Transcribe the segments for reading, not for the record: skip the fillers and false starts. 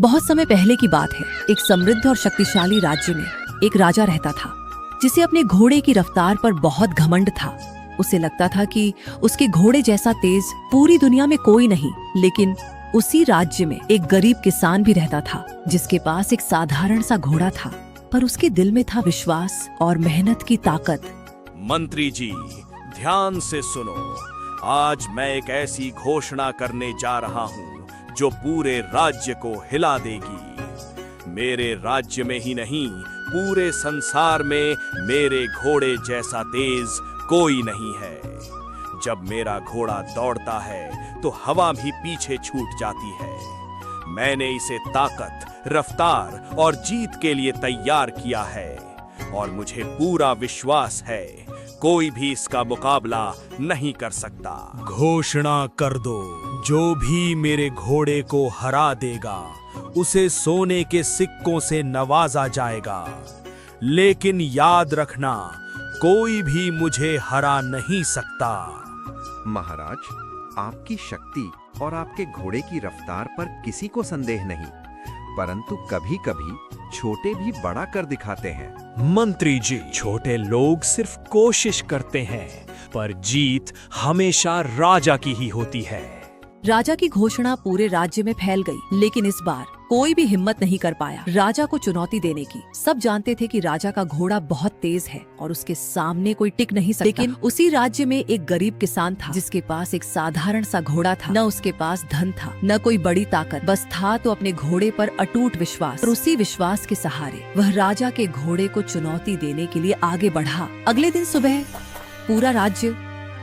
बहुत समय पहले की बात है। एक समृद्ध और शक्तिशाली राज्य में एक राजा रहता था जिसे अपने घोड़े की रफ्तार पर बहुत घमंड था। उसे लगता था कि उसके घोड़े जैसा तेज पूरी दुनिया में कोई नहीं। लेकिन उसी राज्य में एक गरीब किसान भी रहता था जिसके पास एक साधारण सा घोड़ा था, पर उसके दिल में था विश्वास और मेहनत की ताकत। मंत्री जी, ध्यान से सुनो। आज मैं एक ऐसी घोषणा करने जा रहा हूँ जो पूरे राज्य को हिला देगी। मेरे राज्य में ही नहीं, पूरे संसार में मेरे घोड़े जैसा तेज कोई नहीं है। जब मेरा घोड़ा दौड़ता है तो हवा भी पीछे छूट जाती है। मैंने इसे ताकत, रफ्तार और जीत के लिए तैयार किया है और मुझे पूरा विश्वास है कोई भी इसका मुकाबला नहीं कर सकता। घोषणा कर दो, जो भी मेरे घोड़े को हरा देगा उसे सोने के सिक्कों से नवाजा जाएगा। लेकिन याद रखना, कोई भी मुझे हरा नहीं सकता। महाराज, आपकी शक्ति और आपके घोड़े की रफ्तार पर किसी को संदेह नहीं, परंतु कभी-कभी छोटे भी बड़ा कर दिखाते हैं। मंत्री जी, छोटे लोग सिर्फ कोशिश करते हैं, पर जीत हमेशा राजा की ही होती है। राजा की घोषणा पूरे राज्य में फैल गई, लेकिन इस बार कोई भी हिम्मत नहीं कर पाया राजा को चुनौती देने की। सब जानते थे कि राजा का घोड़ा बहुत तेज है और उसके सामने कोई टिक नहीं सकता। लेकिन उसी राज्य में एक गरीब किसान था जिसके पास एक साधारण सा घोड़ा था। न उसके पास धन था, न कोई बड़ी ताकत, बस था तो अपने घोड़े पर अटूट विश्वास। और उसी विश्वास के सहारे वह राजा के घोड़े को चुनौती देने के लिए आगे बढ़ा। अगले दिन सुबह पूरा राज्य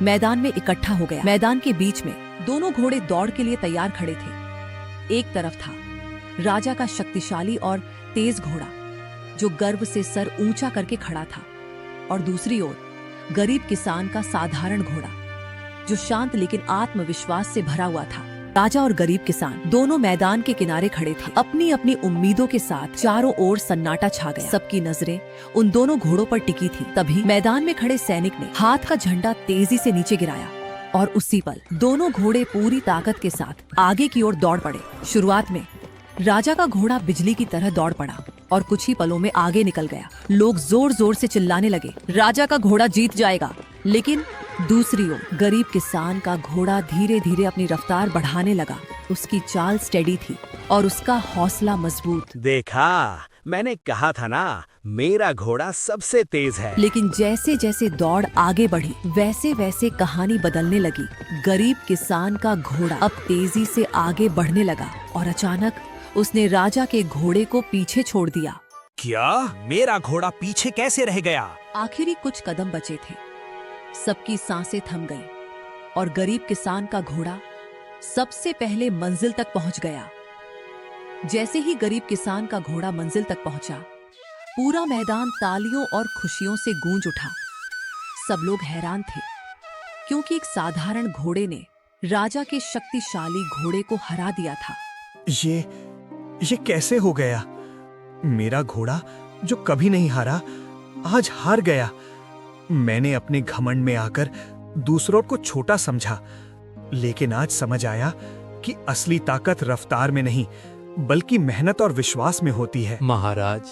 मैदान में इकट्ठा हो गया। मैदान के बीच में दोनों घोड़े दौड़ के लिए तैयार खड़े थे। एक तरफ था राजा का शक्तिशाली और तेज घोड़ा जो गर्व से सर ऊंचा करके खड़ा था, और दूसरी ओर गरीब किसान का साधारण घोड़ा जो शांत लेकिन आत्मविश्वास से भरा हुआ था। राजा और गरीब किसान दोनों मैदान के किनारे खड़े थे, अपनी अपनी उम्मीदों के साथ। चारों ओर सन्नाटा छा गया, सबकी नजरें उन दोनों घोड़ों पर टिकी थी। तभी मैदान में खड़े सैनिक ने हाथ का झंडा तेजी से नीचे गिराया और उसी पल दोनों घोड़े पूरी ताकत के साथ आगे की ओर दौड़ पड़े। शुरुआत में राजा का घोड़ा बिजली की तरह दौड़ पड़ा और कुछ ही पलों में आगे निकल गया। लोग जोर जोर से चिल्लाने लगे, राजा का घोड़ा जीत जाएगा। लेकिन दूसरी ओर गरीब किसान का घोड़ा धीरे धीरे अपनी रफ्तार बढ़ाने लगा। उसकी चाल स्टेडी थी और उसका हौसला मजबूत। देखा, मैंने कहा था ना, मेरा घोड़ा सबसे तेज है। लेकिन जैसे जैसे दौड़ आगे बढ़ी वैसे वैसे कहानी बदलने लगी। गरीब किसान का घोड़ा अब तेजी से आगे बढ़ने लगा और अचानक उसने राजा के घोड़े को पीछे छोड़ दिया। क्या? मेरा घोड़ा पीछे कैसे रह गया? आखिरी कुछ कदम बचे थे। सबकी सांसें थम गईं और गरीब किसान का घोड़ा सबसे पहले मंजिल तक पहुंच गया। जैसे ही गरीब किसान का घोड़ा मंजिल तक पहुंचा, पूरा मैदान तालियों और खुशियों से गूंज उठा। सब लोग हैरान थे क्योंकि एक साधारण घोड़े ने राजा के शक्तिशाली घोड़े को हरा दिया था। ये कैसे हो गया? मेरा घोड़ा जो कभी नहीं हारा, आज हार गया। मैंने अपने घमंड में आकर दूसरों को छोटा समझा, लेकिन आज समझ आया कि असली ताकत रफ्तार में नहीं बल्कि मेहनत और विश्वास में होती है। महाराज,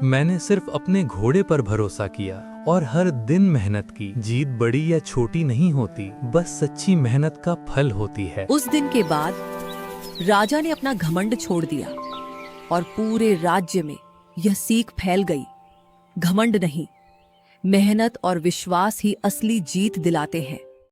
मैंने सिर्फ अपने घोड़े पर भरोसा किया और हर दिन मेहनत की। जीत बड़ी या छोटी नहीं होती, बस सच्ची मेहनत का फल होती है। उस दिन के बाद राजा ने अपना घमंड छोड़ दिया और पूरे राज्य में यह सीख फैल गई, घमंड नहीं, मेहनत और विश्वास ही असली जीत दिलाते हैं।